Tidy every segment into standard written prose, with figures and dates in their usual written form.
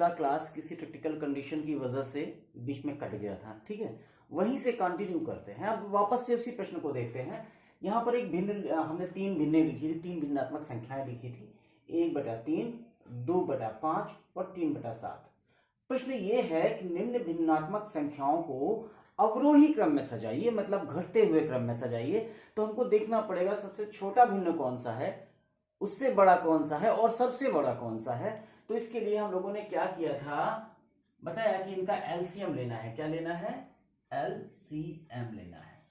पिछला क्लास किसी critical condition की वजह से बीच में कट गया था, ठीक है। वहीं से कंटिन्यू करते हैं। अब वापस से उसी प्रश्न को देखते हैं। यहाँ पर एक भिन्न हमने तीन भिन्नें लिखी थी, तीन भिन्नात्मक संख्याएं लिखी थी, 1/3, 2/5 और 3/7। प्रश्न ये है कि निम्न भिन्नात्मक संख्याओं को अवरोही क्रम में सजाइए, मतलब घटते हुए क्रम में सजाइए। तो हमको देखना पड़ेगा सबसे छोटा भिन्न कौन सा है, उससे बड़ा कौन सा है और सबसे बड़ा कौन सा है। तो इसके लिए हम लोगों ने क्या किया था, बताया कि इनका एलसीएम लेना है। क्या लेना है? एलसीएम लेना है।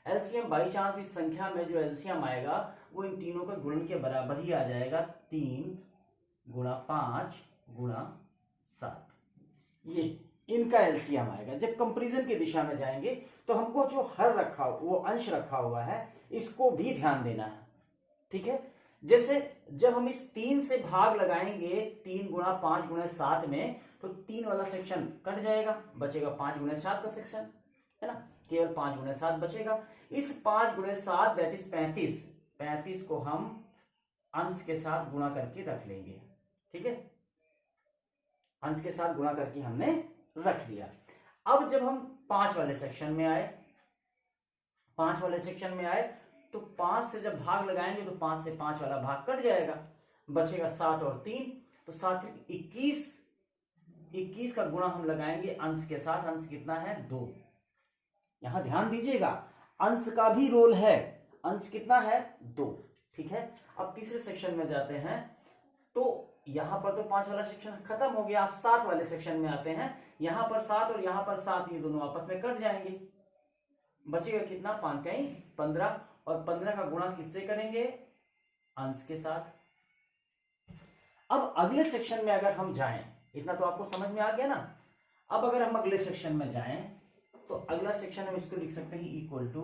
एलसीएम बाई चांस इस संख्या में जो एलसीएम आएगा वो इन तीनों का गुणन के बराबर ही आ जाएगा, 3 × 5 × 7। ये इनका एलसीएम आएगा। जब कंपैरिजन की दिशा में जाएंगे तो हमको जो हर रखा वो अंश रखा हुआ है इसको भी ध्यान देना है, ठीक है। जैसे जब हम इस 3 से भाग लगाएंगे 3 × 5 × 7 में, तो 3 वाला सेक्शन कट जाएगा, बचेगा 5 × 7 का सेक्शन, है ना। केवल 5 × 7 बचेगा। इस 5 × 7 दैट इज 35 को हम अंश के साथ गुणा करके रख लेंगे, ठीक है। अंश के साथ गुणा करके हमने रख लिया। अब जब हम 5 वाले सेक्शन में आए, 5 वाले सेक्शन में आए तो 5 से जब भाग लगाएंगे तो 5 से 5 वाला भाग कट जाएगा, बचेगा 7 और 3, तो 7 21 का गुणा हम लगाएंगे अंश के साथ। अंश कितना है? 2। यहां ध्यान दीजिएगा, अंश का भी रोल है। अंश कितना है? 2, ठीक है। अब तीसरे सेक्शन में जाते हैं तो यहां पर तो 5 वाला सेक्शन खत्म हो गया। आप 7 वाले सेक्शन में आते हैं। यहां पर 7 और यहां पर 7, ये दोनों आपस में कट जाएंगे, बचेगा कितना? 5 × 15, और 15 का गुणा किससे करेंगे? अंश के साथ। अब अगले सेक्शन में अगर हम जाएं, इतना तो आपको समझ में आ गया ना। अब अगर हम अगले सेक्शन में जाएं तो अगला सेक्शन हम इसको लिख सकते हैं इक्वल टू,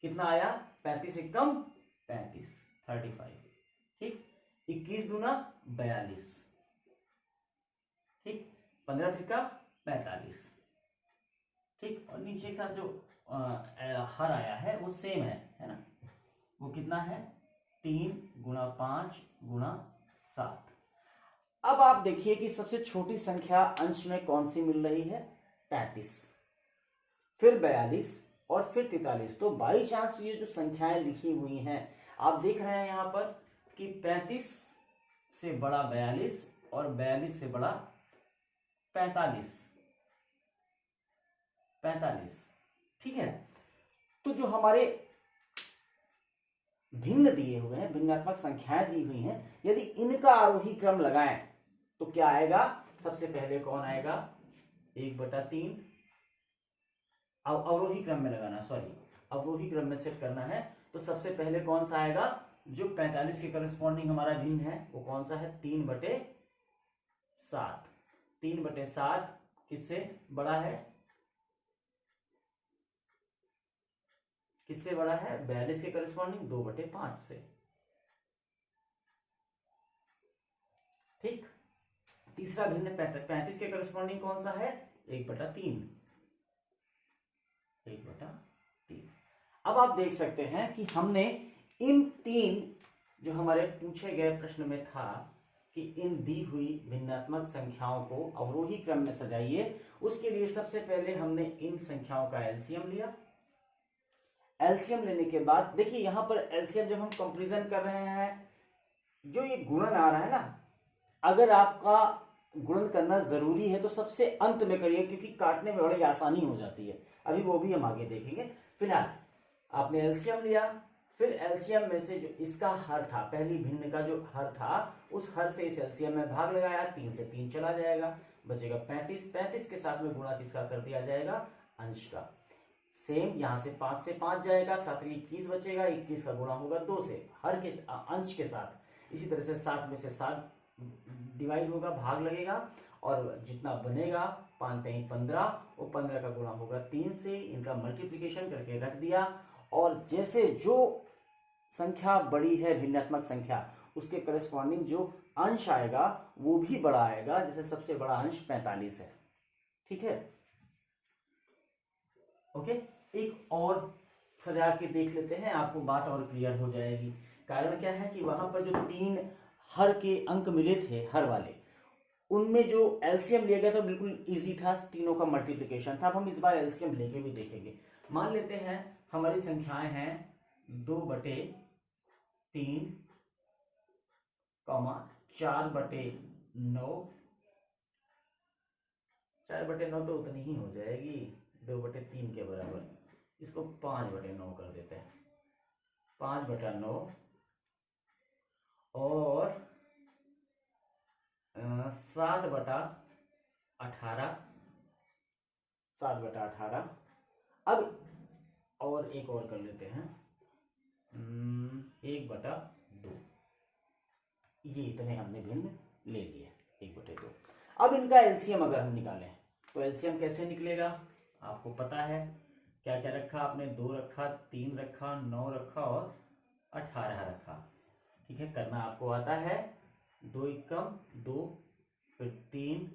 कितना आया? 35 × 35, 35, ठीक। 21 दूना 42, ठीक। 15 × 45, ठीक। और नीचे का जो हर आया है वो सेम है ना। वो कितना है? 3 × 5 × 7। अब आप देखिए कि सबसे छोटी संख्या अंश में कौन सी मिल रही है? 35, फिर 42 और फिर 43। तो बाई चांस ये जो संख्याएं लिखी हुई हैं, आप देख रहे हैं यहां पर कि 35 से बड़ा 42 और 42 से बड़ा 45, ठीक है। तो जो हमारे भिन्न दिए हुए हैं, भिन्नात्मक संख्याएं दी हुई हैं, यदि इनका आरोही क्रम लगाएं तो क्या आएगा? सबसे पहले कौन आएगा? 1/3। अवरोही क्रम में लगाना, सॉरी, अवरोही क्रम में सेट करना है। तो सबसे पहले कौन सा आएगा? जो 45 के करस्पॉन्डिंग हमारा भिन्न है वो कौन सा है? 3/7। 3/7 किससे बड़ा है? किससे बड़ा है? 42 के करस्पॉन्डिंग 2/5 से, ठीक। तीसरा भिन्न 35 के करस्पॉन्डिंग कौन सा है? 1/3। अब आप देख सकते हैं कि हमने इन 3 जो हमारे पूछे गए प्रश्न में था कि इन दी हुई भिन्नात्मक संख्याओं को अवरोही क्रम में सजाइए, उसके लिए सबसे पहले हमने इन संख्याओं का एलसीएम लिया। एलसीएम लेने के बाद देखिए यहां पर एलसीएम जब हम कंपैरिजन कर रहे हैं, जो ये गुणन आ रहा है ना, अगर आपका गुणन करना जरूरी है तो सबसे अंत में करिए, क्योंकि काटने में बड़ी आसानी हो जाती है। अभी वो भी हम आगे देखेंगे। फिलहाल आपने एलसीएम लिया, फिर एलसीएम में से जो इसका हर था, पहली भिन्न का जो हर था, उस हर से इस एलसीएम में भाग लगाया, 3 से 3 चला जाएगा, बचेगा 35। 35 के साथ में गुणा किसका कर दिया जाएगा? अंश का। सेम यहां से 5 से 5 जाएगा, 7 21 बचेगा, 21 का गुणा होगा 2 से, हर के अंश के साथ। इसी तरह से 7 में से 7 डिवाइड होगा, भाग लगेगा, और जितना बनेगा 5 × 15, वो 15 का गुणा होगा 3 से। इनका मल्टीप्लिकेशन करके रख दिया, और जैसे जो संख्या बड़ी है भिन्नात्मक संख्या, उसके करस्पॉन्डिंग जो अंश आएगा वो भी बड़ा आएगा। जैसे सबसे बड़ा अंश 45 है, ठीक है। ओके, एक और सजा के देख लेते हैं, आपको बात और क्लियर हो जाएगी। कारण क्या है कि वहां पर जो 3 हर के अंक मिले थे, हर वाले, उनमें जो एलसीएम लिया गया था बिल्कुल इजी था, तीनों का मल्टीप्लिकेशन था। अब हम इस बार एलसीएम लेके भी देखेंगे। मान लेते हैं हमारी संख्याएं हैं 2/3, 4/9। 4/9 तो उतनी ही हो जाएगी, 2/3 के बराबर। इसको 5/9 कर देते हैं, 5/9 और 7/18, 7/18। अब और एक और कर लेते हैं, 1/2। ये इतने हमने भिन्न ले लिए, 1/2। अब इनका एलसीएम अगर हम निकालें तो एलसीएम कैसे निकलेगा, आपको पता है। क्या क्या रखा आपने, 2 रखा, 3 रखा, 9 रखा और 18 रखा। ठीक है, करना आपको आता है। 2 एकम 2, फिर 3,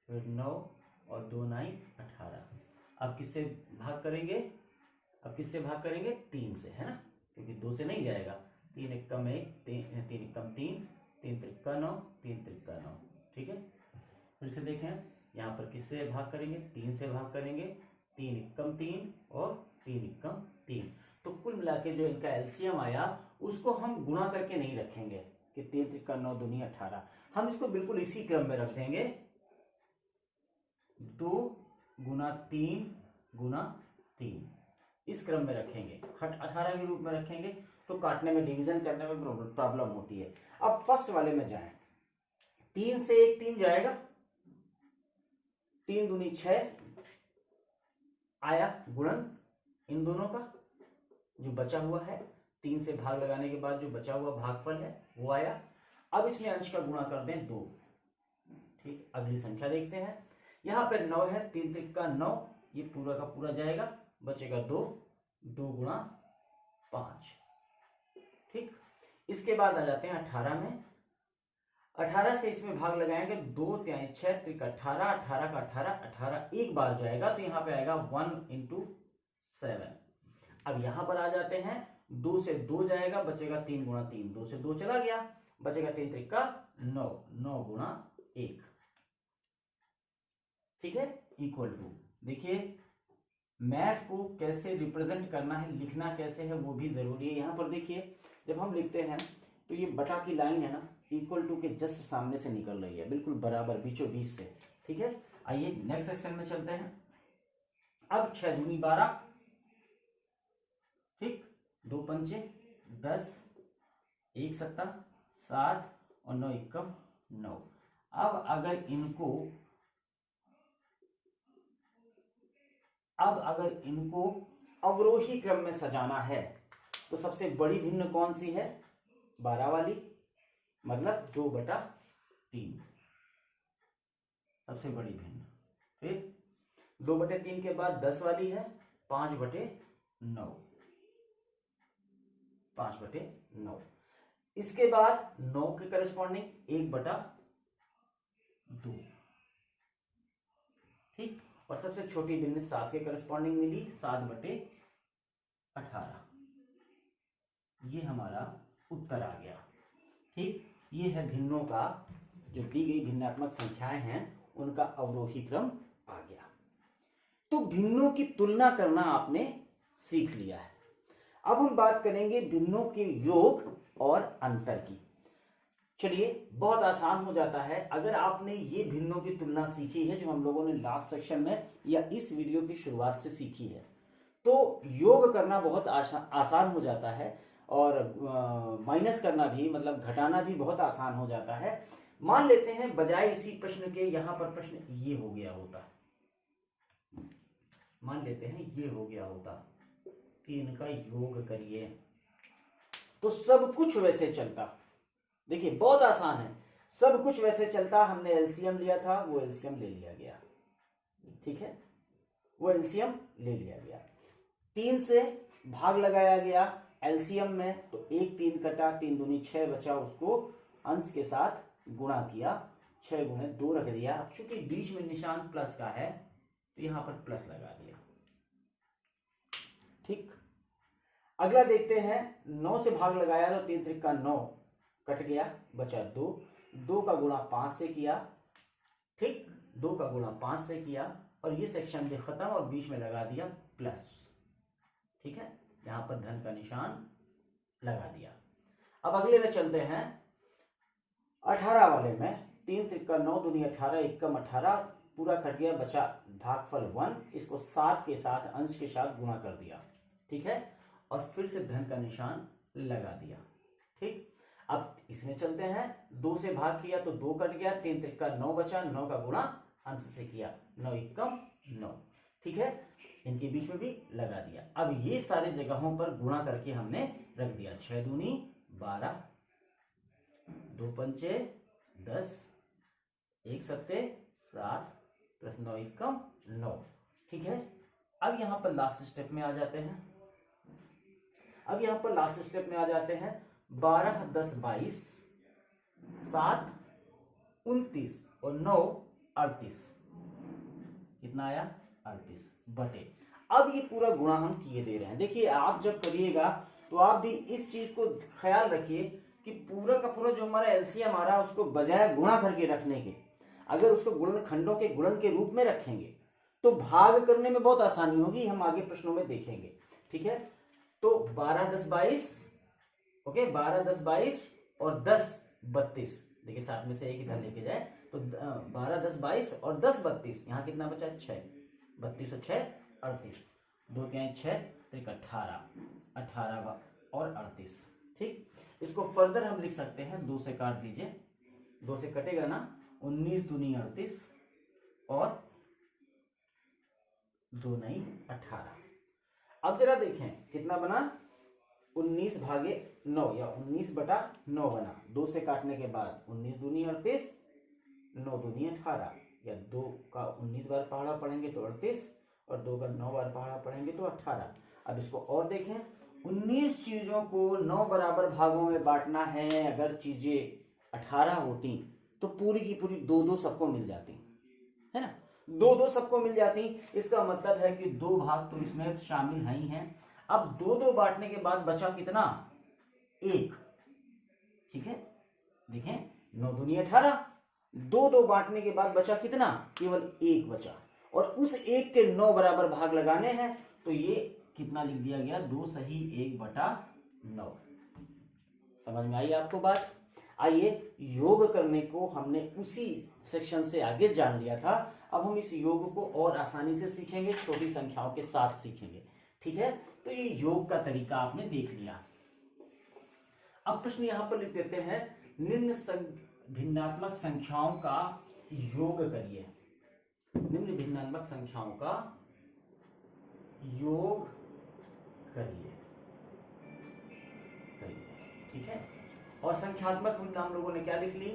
फिर 9 और 2 9 18। अब किससे भाग करेंगे, अब किससे भाग करेंगे, 3 से, है ना, क्योंकि 2 से नहीं जाएगा। 3 एकम 1, 3 एकम 3, 3 त्रिका 9, 3 त्रिका 9। ठीक है, फिर से देखें, यहाँ पर किससे भाग करेंगे, 3 से भाग करेंगे। 3 एकम 3 और 3 एकम 3। तो कुल मिला के जो इनका एलसीएम आया उसको हम गुणा करके नहीं रखेंगे कि 3 त्रिका 9 दूनी 18। हम इसको बिल्कुल इसी क्रम में रख देंगे, 2 गुना 3 गुना 3, इस क्रम में रखेंगे। 18 के रूप में रखेंगे तो काटने में, डिवीजन करने में प्रॉब्लम होती है। अब फर्स्ट वाले में जाएं, 3 से 1 3 जाएगा, 3 दूनी 6 आया गुणन इन दोनों का, जो बचा हुआ है 3 से भाग लगाने के बाद जो बचा हुआ भागफल है वो आया। अब इसमें अंश का गुणा कर दें 2। ठीक, अगली संख्या देखते हैं। यहां पर 9 है, 3 त्रिका 9, ये पूरा का पूरा जाएगा, बचेगा 2, 2 गुणा 5। ठीक, इसके बाद आ जाते हैं 18 में। 18 से इसमें भाग लगाएंगे, 2 3 6 त्रिक 18, 18 का 18, 18 एक बार जाएगा तो यहाँ पे आएगा 1 × 7। अब यहां पर आ जाते हैं, 2 से 2 जाएगा, बचेगा 3 गुणा 3, 2 से 2 चला गया, बचेगा 3 त्रिका 9, 9 गुणा 1। ठीक है, इक्वल टू, देखिए मैथ को कैसे रिप्रेजेंट करना है, लिखना कैसे है वो भी जरूरी है। यहां पर देखिए जब हम लिखते हैं तो ये बटा की लाइन है ना, इक्वल टू के जस्ट सामने से निकल रही है, बिल्कुल बराबर बीचों बीच से। ठीक है, आइए नेक्स्ट सेक्शन में चलते हैं। अब 6 दूनी 12, ठीक, 2 पंचे 10, 1 सत्ता 7 और 9 एकम 9। अब अगर इनको अवरोही क्रम में सजाना है तो सबसे बड़ी भिन्न कौन सी है, 12 वाली, मतलब 2/3 सबसे बड़ी भिन्न। फिर 2/3 के बाद 10 वाली है, 5/9, 5/9। इसके बाद 9 के करस्पॉन्डिंग 1/2। ठीक, और सबसे छोटी भिन्न 7 के करस्पॉन्डिंग मिली, 7/18। ये हमारा उत्तर आ गया। ठीक, ये है भिन्नों का, जो दी गई भिन्नात्मक संख्याएं हैं उनका अवरोही क्रम आ गया। तो भिन्नों की तुलना करना आपने सीख लिया है। अब हम बात करेंगे भिन्नों के योग और अंतर की। चलिए, बहुत आसान हो जाता है अगर आपने ये भिन्नों की तुलना सीखी है जो हम लोगों ने लास्ट सेक्शन में या इस वीडियो की शुरुआत से सीखी है, तो योग करना बहुत आसान हो जाता है और माइनस करना भी, मतलब घटाना भी बहुत आसान हो जाता है। मान लेते हैं बजाय इसी प्रश्न के यहां पर प्रश्न ये हो गया होता, मान लेते हैं ये हो गया होता कि इनका योग करिए, तो सब कुछ वैसे चलता। देखिए बहुत आसान है, सब कुछ वैसे चलता। हमने एलसीएम लिया था, वो एलसीएम ले लिया गया। ठीक है, वो एलसीएम ले लिया गया। 3 से भाग लगाया गया एलसीएम में, तो 1 3 कटा, 3 दूनी 6 बचा, उसको अंश के साथ गुणा किया, 6 गुणे 2 रख दिया। अब चूंकि बीच में निशान प्लस का है तो यहां पर प्लस लगा दिया। ठीक, अगला देखते हैं, 9 से भाग लगाया तो 3 त्रिका 9 कट गया, बचा 2, 2 का गुणा 5 से किया, ठीक, 2 का गुणा 5 से किया और ये सेक्शन भी खत्म और बीच में लगा दिया प्लस। ठीक है, यहां पर धन का निशान लगा दिया। अब अगले में चलते हैं 18 वाले में। 3 त्रिका 9 दूनी 18, एकम 18, पूरा कट गया, बचा भागफल 1। इसको 7 के साथ अंश के साथ गुणा कर दिया। ठीक है, और फिर से धन का निशान लगा दिया। ठीक, अब इसमें चलते हैं। 2 से भाग किया तो 2 कट गया, 3 त्रिका 9 बचा, 9 का गुणा अंश से किया, 9 एकम 9। ठीक है, इनके बीच में भी लगा दिया। अब ये सारे जगहों पर गुणा करके हमने रख दिया। 6 दूनी 12, 2 पंचे 10, 1 सत्ते 7 प्लस 9 एकम 9। ठीक है, अब यहां पर लास्ट स्टेप में आ जाते हैं। 12 10 22, 7 29 और 9 38। कितना आया? 38 बटे। अब ये पूरा गुणा हम किए दे रहे हैं। देखिए, आप जब करिएगा तो आप भी इस चीज को ख्याल रखिए कि पूरा का पूरा जो हमारा एलसीएम आ रहा है उसको बजाय गुणा करके रखने के, अगर उसको गुणन खंडों के गुणन के रूप में रखेंगे तो भाग करने में बहुत आसानी होगी। हम आगे प्रश्नों में देखेंगे। ठीक है, तो 12 10 22, ओके, 12 10 22 और 10 32। देखिए, साथ में से एक इधर लेके जाए तो 12 10 22 और 10 32। यहाँ कितना बचा? 6, 32 और 6 38, 2 3 6 3 18, 18 और 38। ठीक, इसको फर्दर हम लिख सकते हैं। 2 से काट दीजिए, 2 से कटेगा ना, 19 दूनी 38 और 2 नहीं 18। अब जरा देखें कितना बना? 19 भागे 9 या 19 बटा 9 बना। 2 से काटने के बाद 19 दूनी 38, 9 दूनी 18, या 2 का 19 बार पहाड़ा पढ़ेंगे तो 38 और 2 का 9 बार पहाड़ा पढ़ेंगे तो 18। अब इसको और देखें, 19 चीजों को 9 बराबर भागों में बांटना है। अगर चीजें 18 होती तो पूरी की पूरी 2-2 सबको मिल जाती, है ना, 2-2 सबको मिल जाती। इसका मतलब है कि 2 भाग तो इसमें शामिल है ही हैं। अब 2-2 बांटने के बाद बचा कितना? 1। ठीक है, देखें, 9 दूनी 18, 2-2 बांटने के बाद बचा कितना? केवल 1 बचा, और उस 1 के 9 बराबर भाग लगाने हैं। तो ये कितना लिख दिया गया? 2 सही 1 बटा 9। समझ में आई आपको बात? आइए, योग करने को हमने उसी सेक्शन से आगे जान लिया था। अब हम इस योग को और आसानी से सीखेंगे, छोटी संख्याओं के साथ सीखेंगे। ठीक है, तो ये योग का तरीका आपने देख लिया। अब प्रश्न यहां पर लिख देते हैं, निम्न भिन्नात्मक संख्याओं का योग करिए। निम्न भिन्नात्मक संख्याओं का योग करिए। ठीक है, और संख्यात्मक हम लोगों ने क्या लिख ली?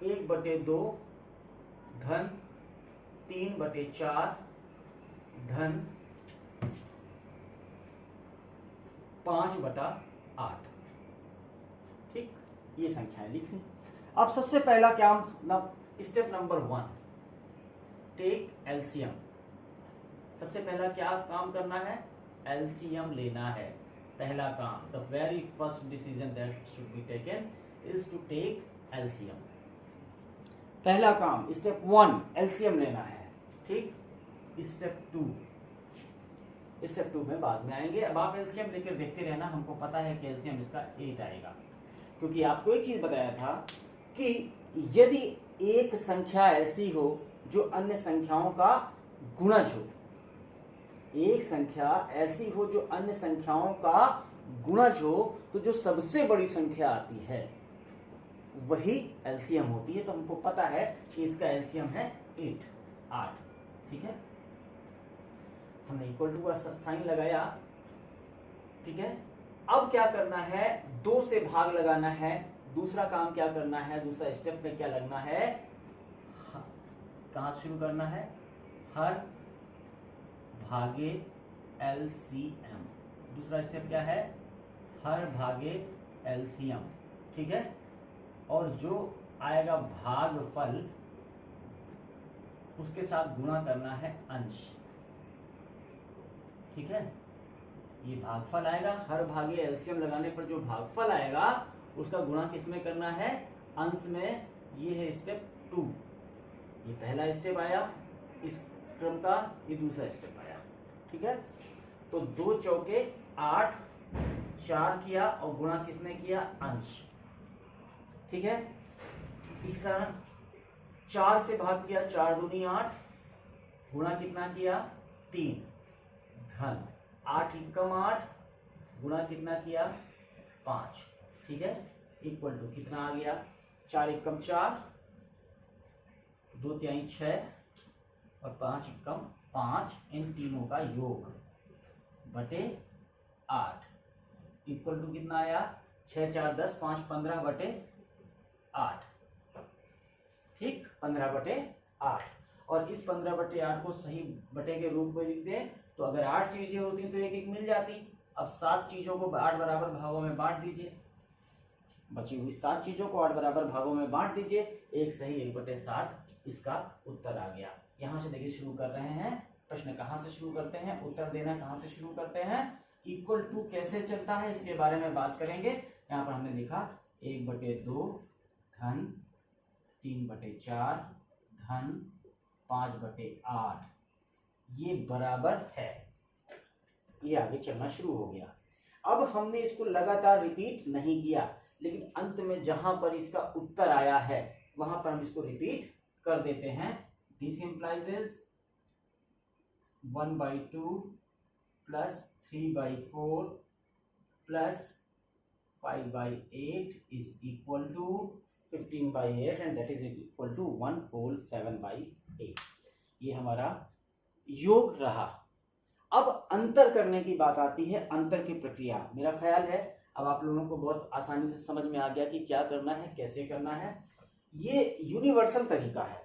1/2 धन 3/4 धन 5/8। ठीक, ये संख्याएं लिख ली। अब सबसे पहला क्या, स्टेप नंबर 1, टेक एलसीएम। सबसे पहला क्या काम करना है? एलसीएम लेना है। पहला काम, the very first decision that should be taken is to take LCM. पहला काम, स्टेप 1, एलसीएम लेना है। ठीक, स्टेप 2 में बाद में आएंगे। अब आप एलसीएम लेकर देखते रहना। हमको पता है कि एलसीएम इसका 8 आएगा, क्योंकि आपको एक चीज बताया था कि यदि एक संख्या ऐसी हो जो अन्य संख्याओं का गुणज हो, एक संख्या ऐसी हो जो अन्य संख्याओं का गुणज हो, तो जो सबसे बड़ी संख्या आती है वही एलसीएम होती है। तो हमको पता है कि इसका एलसीएम है 8। ठीक है, हमने इक्वल टू का साइन लगाया। ठीक है, अब क्या करना है? 2 से भाग लगाना है। दूसरा काम क्या करना है? दूसरा स्टेप में क्या लगना है? कहां शुरू करना है? हर भागे एलसीएम। दूसरा स्टेप क्या है? हर भागे एलसीएम। ठीक है, और जो आएगा भागफल उसके साथ गुणा करना है अंश। ठीक है, ये भागफल आएगा, हर भागे एलसीएम लगाने पर जो भागफल आएगा उसका गुणा किसमें करना है? अंश में। ये है स्टेप 2। ये पहला स्टेप आया इस क्रम का, ये दूसरा स्टेप आया, ठीक है। तो 2 चौके 8, 4 किया और गुणा कितने किया, अंश, ठीक है। इस तरह 4 से भाग किया, 4 दूनी 8, गुणा कितना किया 3, धन 8 एकम 8, गुणा कितना किया 5, ठीक है, इक्वल टू कितना आ गया, 4 एकम 4, 2 तिहाई 6 और 5 एकम 5, इन तीनों का योग बटे 8 इक्वल टू कितना आया, 6 4 10, 5 15 बटे 8, ठीक, 15 बटे 8। और इस 15 बटे 8 को सही बटे के रूप में लिख दें तो अगर 8 चीजें होती तो एक एक मिल जाती। अब 7 चीजों को 8 बराबर भागों में बांट दीजिए, बची हुई 7 चीजों को 8 बराबर भागों में बांट दीजिए, एक सही 1/7 इसका उत्तर आ गया। यहां से देखिए शुरू कर रहे हैं, प्रश्न कहां से शुरू करते हैं, उत्तर देना कहां से शुरू करते हैं, इक्वल टू कैसे चलता है इसके बारे में बात करेंगे। यहाँ पर हमने लिखा 1/2 धन 3/4 धन 5/8, ये बराबर है, ये आगे चलना शुरू हो गया। अब हमने इसको लगातार रिपीट नहीं किया, लेकिन अंत में जहां पर इसका उत्तर आया है वहां पर हम इसको रिपीट कर देते हैं। This implies 1/2 plus 3/4 plus 5/8 is equal to 15/8 and that is equal to 1 whole 7/8। ये हमारा योग रहा। अब अंतर करने की बात आती है, अंतर की प्रक्रिया। मेरा ख्याल है अब आप लोगों को बहुत आसानी से समझ में आ गया कि क्या करना है, कैसे करना है। ये यूनिवर्सल तरीका है,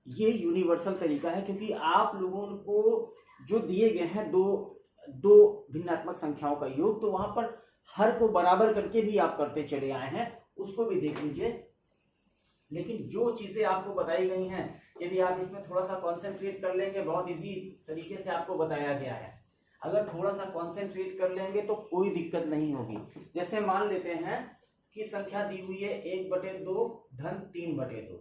ये यूनिवर्सल तरीका है, क्योंकि आप लोगों को जो दिए गए हैं दो भिन्नात्मक संख्याओं का योग, तो वहां पर हर को बराबर करके भी आप करते चले आए हैं, उसको भी देख लीजिए। लेकिन जो चीजें आपको बताई गई हैं, यदि आप इसमें थोड़ा सा कॉन्सेंट्रेट कर लेंगे, बहुत इजी तरीके से आपको बताया गया है, अगर थोड़ा सा कॉन्सेंट्रेट कर लेंगे तो कोई दिक्कत नहीं होगी। जैसे मान लेते हैं कि संख्या दी हुई है 1/2 धन 3/2,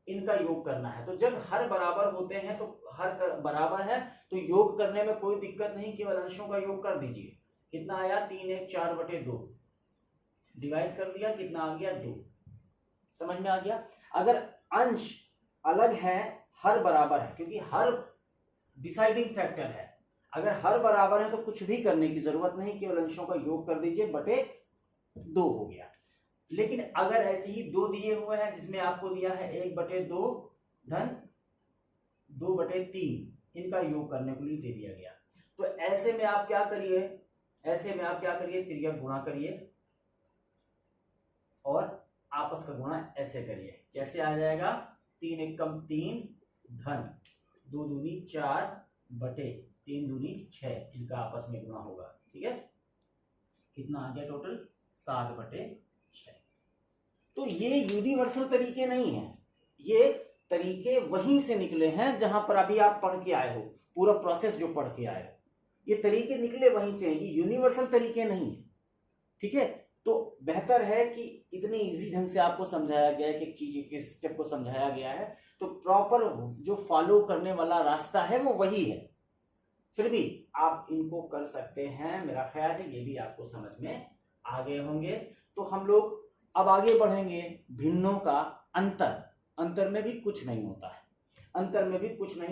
इनका योग करना है। तो जब हर बराबर होते हैं तो हर बराबर है तो योग करने में कोई दिक्कत नहीं, केवल अंशों का योग कर दीजिए। कितना आया, 3 1 4/2, डिवाइड कर दिया, कितना आ गया 2। समझ में आ गया। अगर अंश अलग है, हर बराबर है, क्योंकि हर डिसाइडिंग फैक्टर है, अगर हर बराबर है तो कुछ भी करने की जरूरत नहीं, केवल अंशों का योग कर दीजिए, बटे 2 हो गया। लेकिन अगर ऐसे ही 2 दिए हुए हैं, जिसमें आपको दिया है 1/2 धन 2/3, इनका योग करने के लिए दे दिया गया, तो ऐसे में आप क्या करिए, तिर्यक गुणा करिए और आपस का गुणा ऐसे करिए। कैसे आ जाएगा, 3 एकम 3 धन 2 दूनी 4 बटे 3 दूनी 6, इनका आपस में गुणा होगा, ठीक है। कितना आ गया टोटल, 7/6। तो ये यूनिवर्सल तरीके नहीं है, ये तरीके वहीं से निकले हैं जहां पर अभी आप पढ़ के आए हो, पूरा प्रोसेस जो पढ़ के आए हो, ये तरीके निकले वहीं से हैं, ये यूनिवर्सल तरीके नहीं है, ठीक है। तो बेहतर है कि इतने इजी ढंग से आपको समझाया गया है कि एक चीज के स्टेप को समझाया गया है, तो प्रॉपर जो फॉलो करने वाला रास्ता है वो वही है। फिर भी आप इनको कर सकते हैं, मेरा ख्याल है ये भी आपको समझ में आ गए होंगे। तो हम लोग अब आगे बढ़ेंगे, भिन्नों का अंतर में भी कुछ नहीं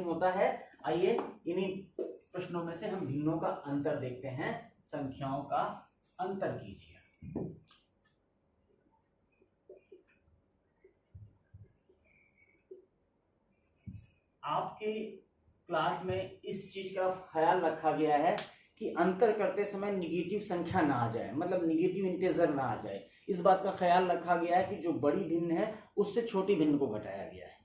होता है, आइए इन्हीं प्रश्नों में से हम भिन्नों का अंतर देखते हैं। संख्याओं का अंतर कीजिए। आपके क्लास में इस चीज का ख्याल रखा गया है कि अंतर करते समय निगेटिव संख्या ना आ जाए, मतलब निगेटिव इंटीजर ना आ जाए। इस बात का ख्याल रखा गया है कि जो बड़ी भिन्न है उससे छोटी भिन्न को घटाया गया है।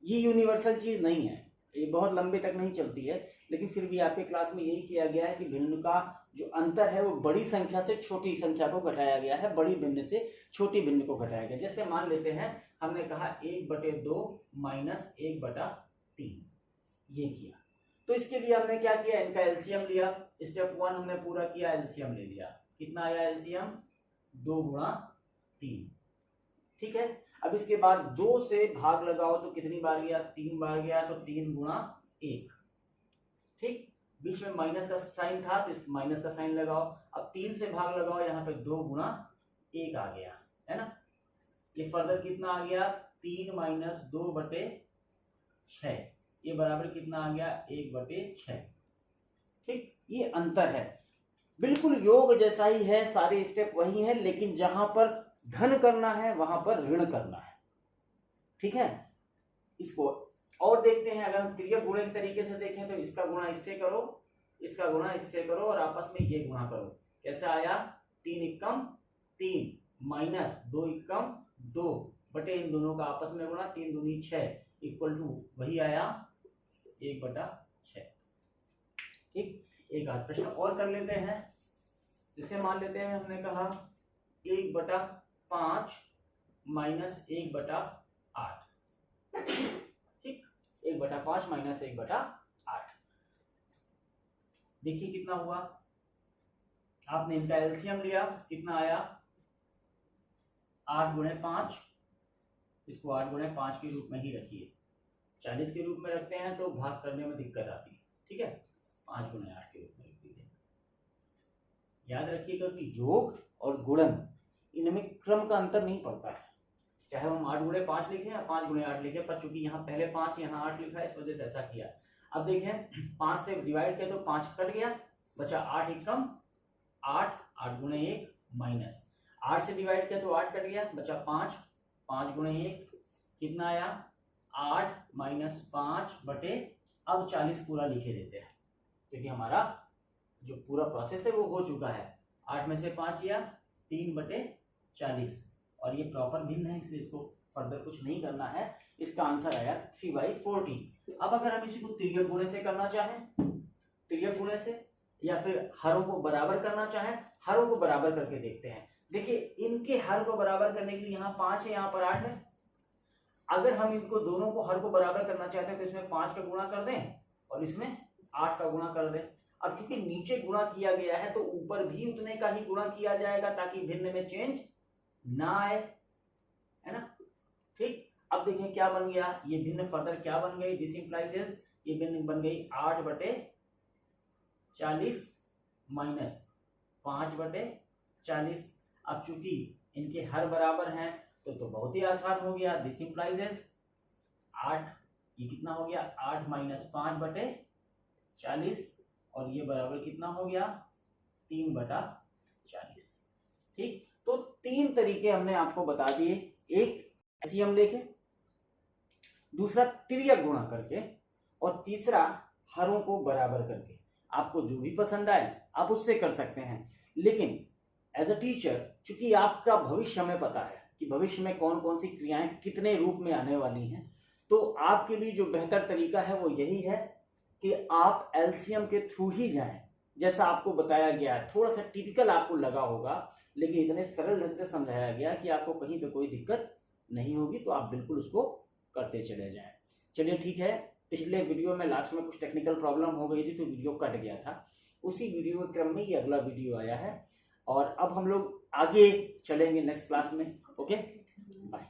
ये यूनिवर्सल चीज नहीं है, ये बहुत लंबे तक नहीं चलती है, लेकिन फिर भी आपके क्लास में यही किया गया है कि भिन्न का जो अंतर है वो बड़ी संख्या से छोटी संख्या को घटाया गया है, बड़ी भिन्न से छोटी भिन्न को घटाया गया। जैसे मान लेते हैं हमने कहा 1/2 माइनस 1/3, ये किया, तो इसके लिए हमने क्या किया, इनका एलसीएम लिया। स्टेप 1 हमने पूरा किया, एलसीएम ले लिया। कितना आया एलसीएम, 2 × 3, ठीक है। अब इसके बाद 2 से भाग लगाओ तो कितनी बार गया, 3 बार गया, तो 3 गुणा 1, ठीक। बीच में माइनस का साइन था तो इस माइनस का साइन लगाओ। अब 3 से भाग लगाओ, यहाँ पे 2 गुणा 1 आ गया, है ना। ये फर्दर कितना आ गया, 3 माइनस 2 बटे 6, ये बराबर कितना आ गया, 1 बटे 6, ठीक। ये अंतर है, बिल्कुल योग जैसा ही है, सारे स्टेप वही है, लेकिन जहां पर धन करना है वहां पर ऋण करना है, ठीक है। इसको और देखते हैं, अगर हम त्रियक गुणे के तरीके से देखें तो इसका गुणा इससे करो, इसका गुणा इससे करो और आपस में ये गुणा करो। कैसा आया, 3 एकम 3 माइनस 2 एकम 2 बटे इन दोनों का आपस में गुणा, 3 दूनी 6 इक्वल टू वही आया 1 बटा 6, ठीक। एक आध प्रश्न और कर लेते हैं, जिसे मान लेते हैं हमने कहा 1 बटा 5 माइनस 1 बटा 8, ठीक। 1 बटा 5 माइनस 1 बटा 8, देखिए कितना हुआ, आपने इनका एलसीएम लिया, कितना आया 8 गुणे 5, इसको 8 गुणे 5 के रूप में ही रखिए, 40 के रूप में रखते हैं तो भाग करने में दिक्कत आती है, ठीक है। 5 गुणे 8 के रूप में लिख दीजिए। याद रखिएगा कि योग और गुणन इनमें क्रम का अंतर नहीं पड़ता है, चाहे हम 8 गुणे 5 लिखें या 5 गुणे 8 लिखें, पर चूंकि यहाँ पहले 5 यहाँ 8 लिखा है, इस वजह से ऐसा किया। अब देखें 5 से डिवाइड किया तो 5 कट गया, बचा 8 एकम 8, 8 गुणे 1 माइनस 8 से डिवाइड किया तो 8 कट गया, बचा 5, 5 गुणे 1 कितना आया 8 माइनस 5 बटे, अब 40 पूरा लिखे देते हैं क्योंकि हमारा जो पूरा प्रोसेस है वो हो चुका है। 8 में से 5 गया 3 बटे 40, और ये प्रॉपर भिन्न है इसलिए इसको फर्दर कुछ नहीं करना है। इसका आंसर आया 3/40। अब अगर हम इसी को तिर्यक गुणे से करना चाहें, तिर्यक गुणे से, या फिर हरों को बराबर करना चाहें, हरों को बराबर करके देखते हैं। देखिए इनके हर को बराबर करने के लिए यहाँ 5 है, यहाँ पर 8 है। अगर हम इनको दोनों को हर को बराबर करना चाहते हैं तो इसमें 5 का गुणा कर दें और इसमें 8 का गुणा कर दें। अब चूंकि नीचे गुणा किया गया है तो ऊपर भी उतने का ही गुणा किया जाएगा ताकि भिन्न में चेंज ना आए, है ना, ठीक। अब देखें क्या बन गया, ये भिन्न फर्दर क्या बन गई, दिस इंप्लाइज इज, ये भिन्न बन गई 8 बटे 40 माइनस 5 बटे 40। अब चूंकि इनके हर बराबर हैं तो बहुत ही आसान हो गया, दिस इंप्लाइज इज 8, ये कितना हो गया 8 माइनस 5 बटे 40, और ये बराबर कितना हो गया 3 बटा 40, ठीक। तो 3 तरीके हमने आपको बता दिए, एक एलसीएम लेके, दूसरा तिर्यक गुणा करके, और तीसरा हरों को बराबर करके। आपको जो भी पसंद आए आप उससे कर सकते हैं, लेकिन एज अ टीचर चूंकि आपका भविष्य हमें पता है कि भविष्य में कौन कौन सी क्रियाएं कितने रूप में आने वाली हैं, तो आपके लिए जो बेहतर तरीका है वो यही है कि आप एलसीएम के थ्रू ही जाएं, जैसा आपको बताया गया है। थोड़ा सा टिपिकल आपको लगा होगा, लेकिन इतने सरल ढंग से समझाया गया कि आपको कहीं पे कोई दिक्कत नहीं होगी, तो आप बिल्कुल उसको करते चले जाएं। चलिए ठीक है, पिछले वीडियो में लास्ट में कुछ टेक्निकल प्रॉब्लम हो गई थी तो वीडियो कट गया था, उसी वीडियो के क्रम में ये अगला वीडियो आया है, और अब हम लोग आगे चलेंगे नेक्स्ट क्लास में। Okay, bye.